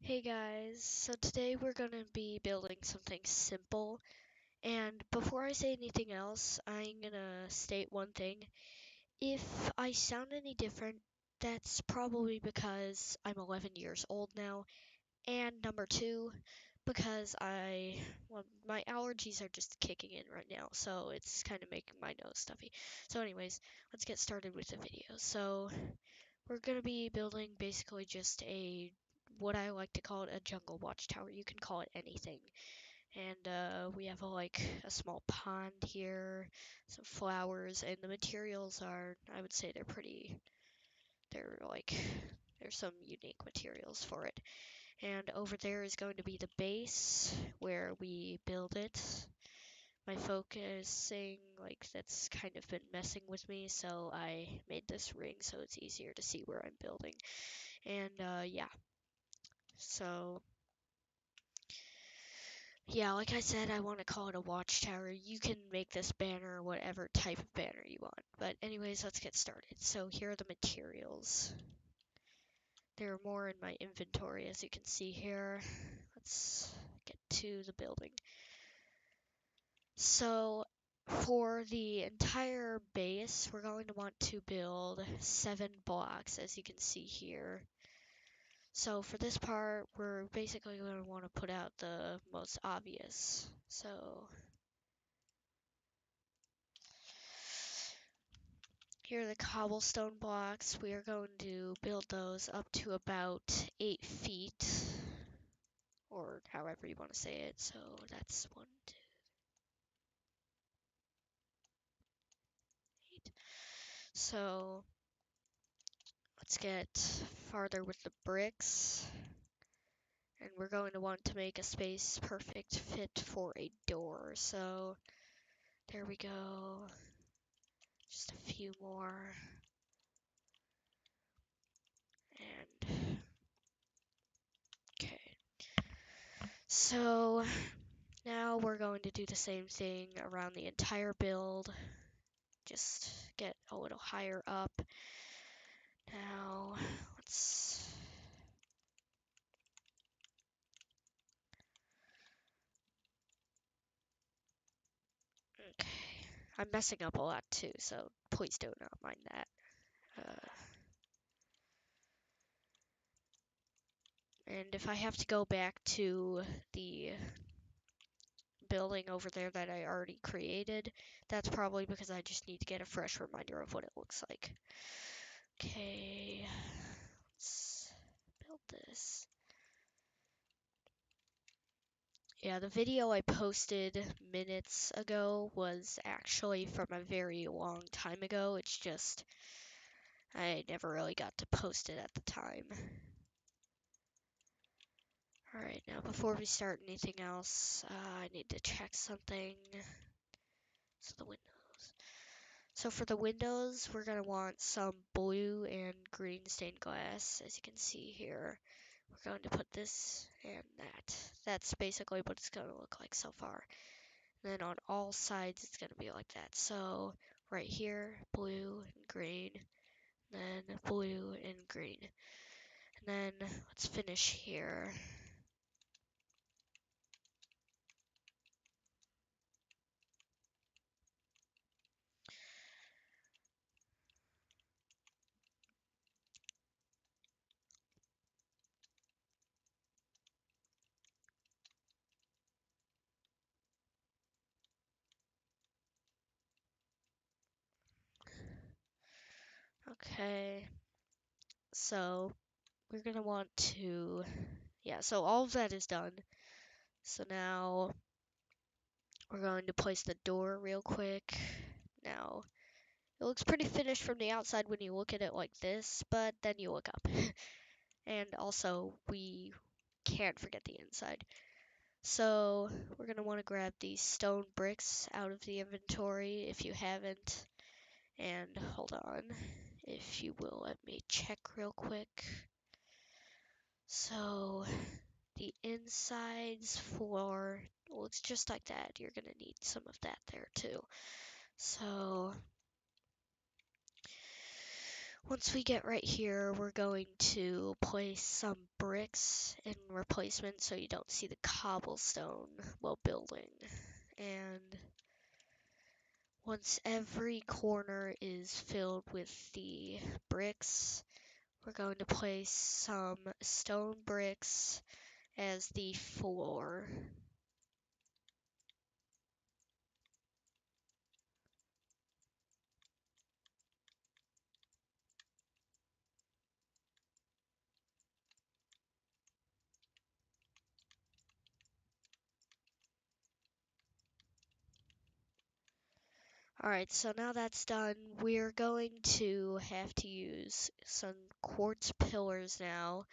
Hey guys, so today we're gonna be building something simple, and before I say anything else, I'm gonna state one thing. If I sound any different, that's probably because I'm 11 years old now, and number two, because well, my allergies are just kicking in right now, so it's kind of making my nose stuffy. So anyways, let's get started with the video. So, we're gonna be building basically just what I like to call it a jungle watchtower. You can call it anything. And we have a small pond here, some flowers, and the materials are, I would say they're like, there's some unique materials for it. And over there is going to be the base where we build it. My focusing, that's kind of been messing with me, so I made this ring so it's easier to see where I'm building. And yeah, so yeah, like I said, I want to call it a watchtower. You can make this banner whatever type of banner you want. But anyways, let's get started. So here are the materials. There are more in my inventory, as you can see here. Let's get to the building. So for the entire base, we're going to want to build 7 blocks, as you can see here. So for this part, we're basically going to want to put out the most obvious. So here are the cobblestone blocks. We are going to build those up to about 8 feet, or however you want to say it. So that's 1, 2, 8. So let's get farther with the bricks. And we're going to want to make a space perfect fit for a door. So there we go. Just a few more. And okay. So now we're going to do the same thing around the entire build. Just get a little higher up. Now let's okay. I'm messing up a lot too, so please do not mind that. And if I have to go back to the building over there that I already created, that's probably because I just need to get a fresh reminder of what it looks like. Okay, let's build this. Yeah, the video I posted minutes ago was actually from a very long time ago. It's just, I never really got to post it at the time. Alright, now before we start anything else, I need to check something. So the windows. So for the windows, we're going to want some blue and green stained glass, as you can see here. We're going to put this and that. That's basically what it's going to look like so far. And then on all sides, it's going to be like that. So right here, blue and green, then blue and green. And then let's finish here. Okay, so we're going to want to, yeah, so all of that is done. So now we're going to place the door real quick. Now, it looks pretty finished from the outside when you look at it like this, but then you look up. And also, we can't forget the inside. So, we're going to want to grab these stone bricks out of the inventory if you haven't. And hold on, if you will, let me check real quick. So, the insides floor looks just like that. You're going to need some of that there too. So, Once we get right here, we're going to place some bricks in replacement so you don't see the cobblestone while building. And once every corner is filled with the bricks, we're going to place some stone bricks as the floor. Alright, so now that's done, we're going to have to use some quartz pillars now.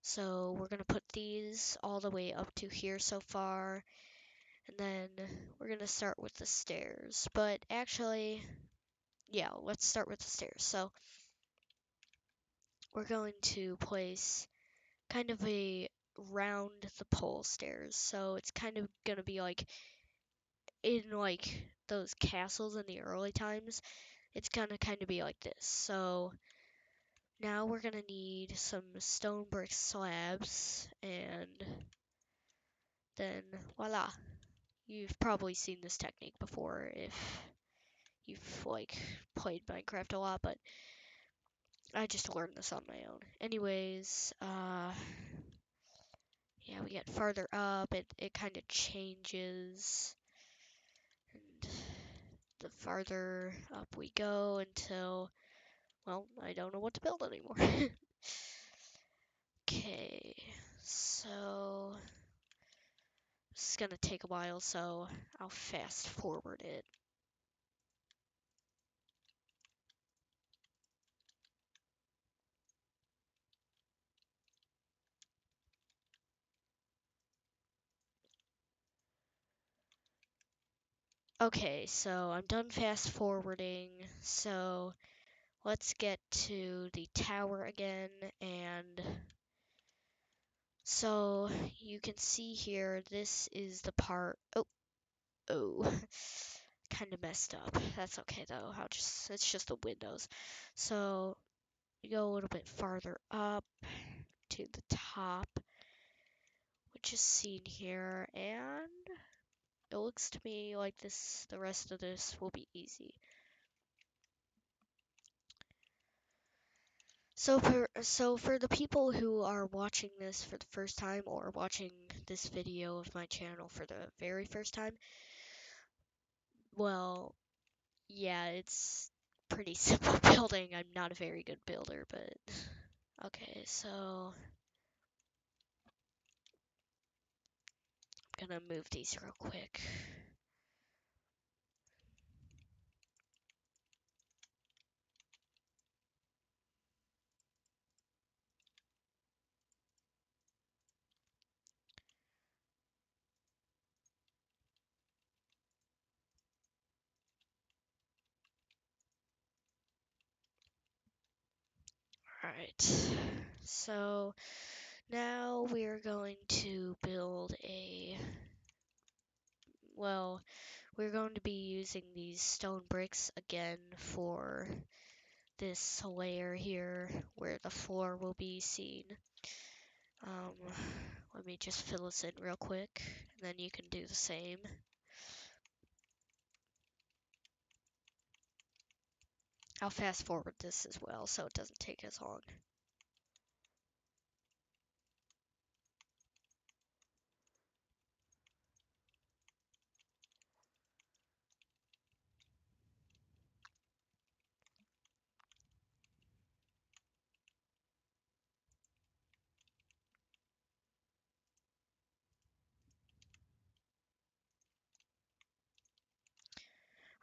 So we're going to put these all the way up to here so far, and then we're going to start with the stairs. But actually, yeah, let's start with the stairs. So we're going to place kind of a round the pole stairs. So it's kind of going to be like in like those castles in the early times. It's going to kind of be like this. So now we're going to need some stone brick slabs, and then voila. You've probably seen this technique before if you've like played Minecraft a lot, but I just learned this on my own. Anyways, yeah, we get farther up, it kind of changes, and the farther up we go until, well, I don't know what to build anymore. Okay, so this is gonna take a while, so I'll fast forward it. Okay, so I'm done fast forwarding, so let's get to the tower again, and so you can see here, this is the part, oh, kind of messed up. That's okay though, it's just the windows. So you go a little bit farther up to the top, which is seen here, and it looks to me like the rest of this will be easy. So for the people who are watching this for the first time or watching this video of my channel for the very first time, well, yeah, it's pretty simple building. I'm not a very good builder, but okay, so I'm gonna move these real quick. Alright, so now we're going to build well, we're going to be using these stone bricks again for this layer here where the floor will be seen. Um, Let me just fill this in real quick, and then you can do the same. I'll fast forward this as well so it doesn't take as long.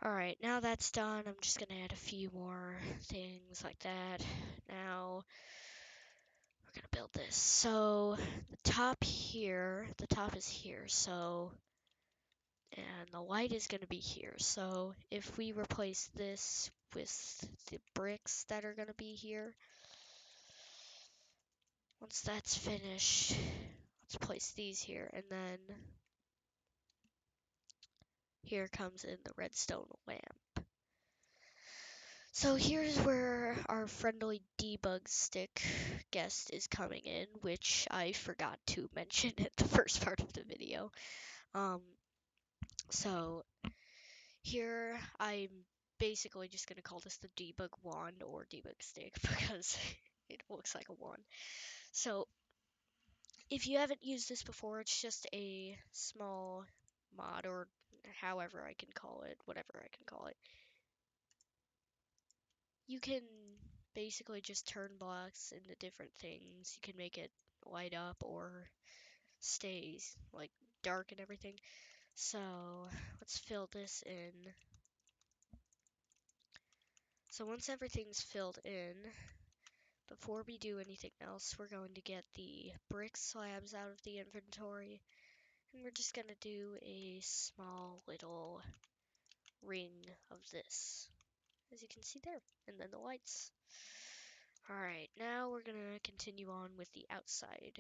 Alright, now that's done, I'm just gonna add a few more things like that. Now, we're gonna build this. So, the top is here, so, and the light is gonna be here. So, if we replace this with the bricks that are gonna be here, once that's finished, let's place these here, and then here comes in the redstone lamp. So here's where our friendly debug stick guest is coming in, which I forgot to mention at the first part of the video. Um, so here I'm basically just gonna call this the debug wand or debug stick because it looks like a wand. So if you haven't used this before, it's just a small mod or however I can call it, whatever I can call it. You can basically just turn blocks into different things. You can make it light up or stays like dark and everything. So let's fill this in. So once everything's filled in, before we do anything else, we're going to get the brick slabs out of the inventory, and we're just going to do a small little ring of this, as you can see there, and then the lights. Alright, now we're going to continue on with the outside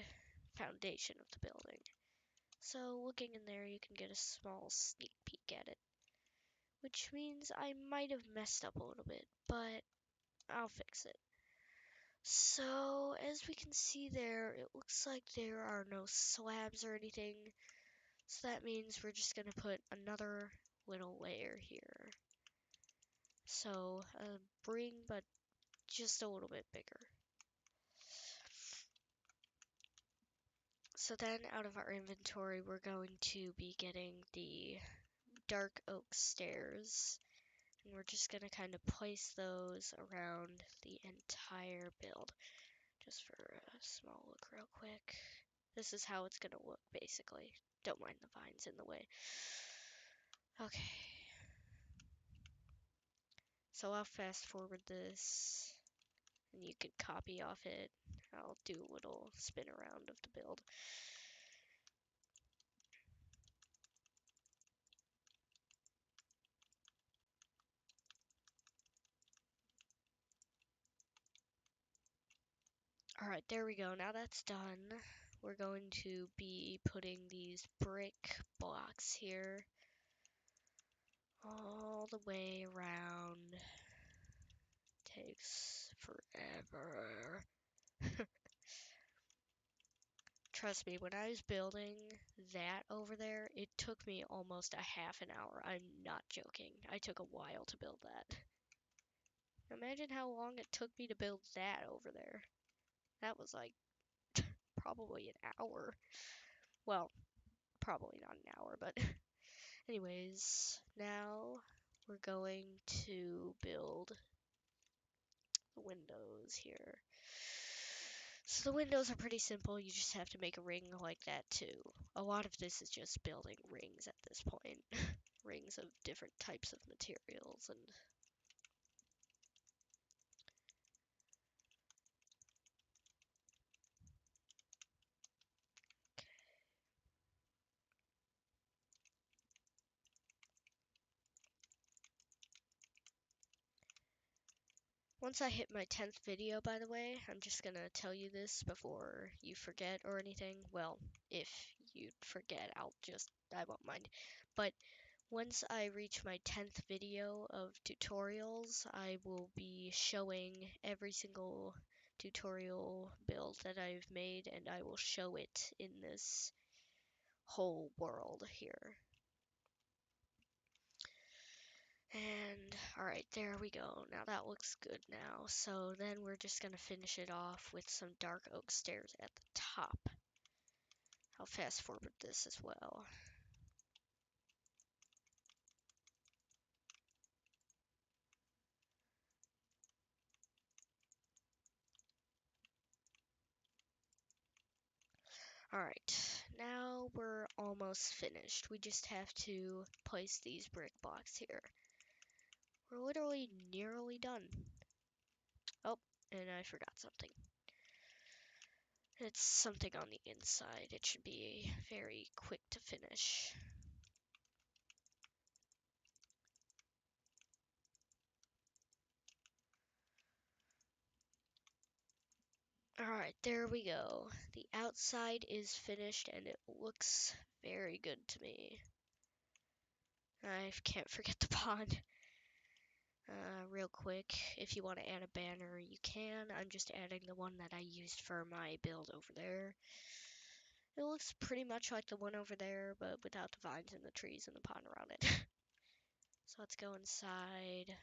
foundation of the building. So looking in there, you can get a small sneak peek at it, which means I might have messed up a little bit, but I'll fix it. So, as we can see there, it looks like there are no slabs or anything. So that means we're just going to put another little layer here. So, a ring, but just a little bit bigger. So then, out of our inventory, we're going to be getting the dark oak stairs. And we're just going to kind of place those around the entire build. Just for a small look real quick. This is how it's gonna look, basically. Don't mind the vines in the way. Okay. So I'll fast forward this, and you can copy off it. I'll do a little spin around of the build. Alright, there we go. Now that's done, we're going to be putting these brick blocks here all the way around. Takes forever. Trust me, when I was building that over there, it took me almost a half an hour. I'm not joking. I took a while to build that. Imagine how long it took me to build that over there. That was like probably an hour. Well, probably not an hour, but anyways, now we're going to build the windows here. So the windows are pretty simple. You just have to make a ring like that too. A lot of this is just building rings at this point. Rings of different types of materials and once I hit my 10th video, by the way, I'm just gonna tell you this before you forget or anything. Well, if you forget, I won't mind. But once I reach my 10th video of tutorials, I will be showing every single tutorial build that I've made, and I will show it in this whole world here. And alright, there we go. Now that looks good now. So then we're just gonna finish it off with some dark oak stairs at the top. I'll fast forward this as well. Alright, now we're almost finished. We just have to place these brick blocks here. We're literally nearly done. Oh, and I forgot something. It's something on the inside. It should be very quick to finish. Alright, there we go. The outside is finished and it looks very good to me. I can't forget the pond. Real quick, if you want to add a banner, you can. I'm just adding the one that I used for my build over there. It looks pretty much like the one over there, but without the vines and the trees and the pond around it. So let's go inside.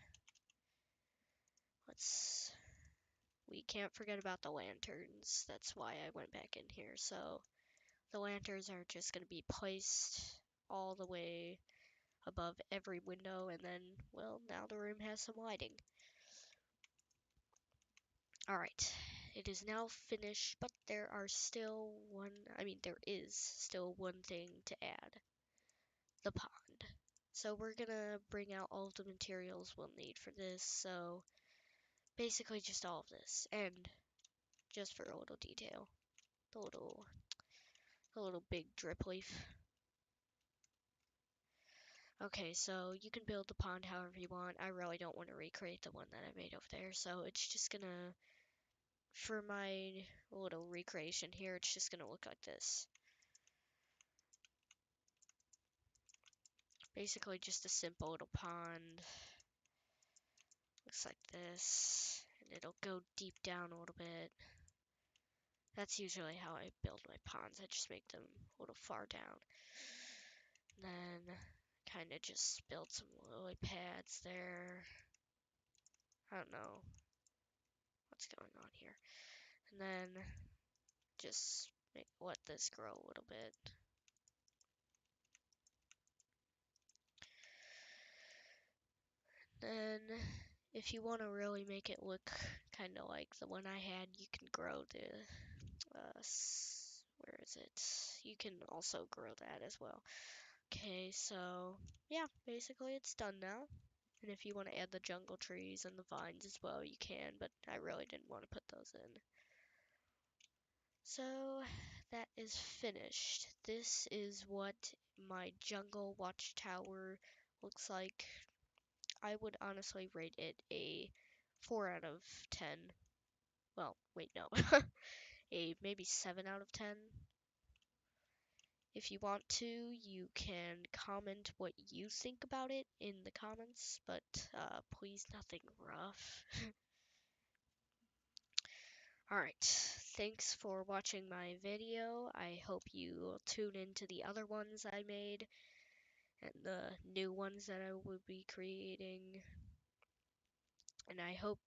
We can't forget about the lanterns. That's why I went back in here. So the lanterns are just going to be placed all the way above every window, and then, well, now the room has some lighting. Alright, it is now finished, but there is still one thing to add. The pond. So we're gonna bring out all of the materials we'll need for this, so basically just all of this, and just for a little detail, the little big drip leaf. Okay, so you can build the pond however you want. I really don't want to recreate the one that I made over there, so it's just gonna, for my little recreation here, it's just gonna look like this. Basically just a simple little pond. Looks like this, and it'll go deep down a little bit. That's usually how I build my ponds. I just make them a little far down. Then kind of just build some lily pads there. I don't know what's going on here. And then just let this grow a little bit. Then if you want to really make it look kind of like the one I had, you can grow the, where is it? You can also grow that as well. Okay, so yeah, basically it's done now. And if you want to add the jungle trees and the vines as well, you can, but I really didn't want to put those in. So that is finished. This is what my jungle watchtower looks like. I would honestly rate it a 4 out of 10. Well, wait, no. A maybe 7 out of 10. If you want to, you can comment what you think about it in the comments, but please nothing rough. Alright, thanks for watching my video. I hope you tune into the other ones I made, and the new ones that I will be creating. And I hope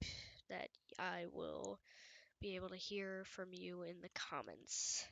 that I will be able to hear from you in the comments.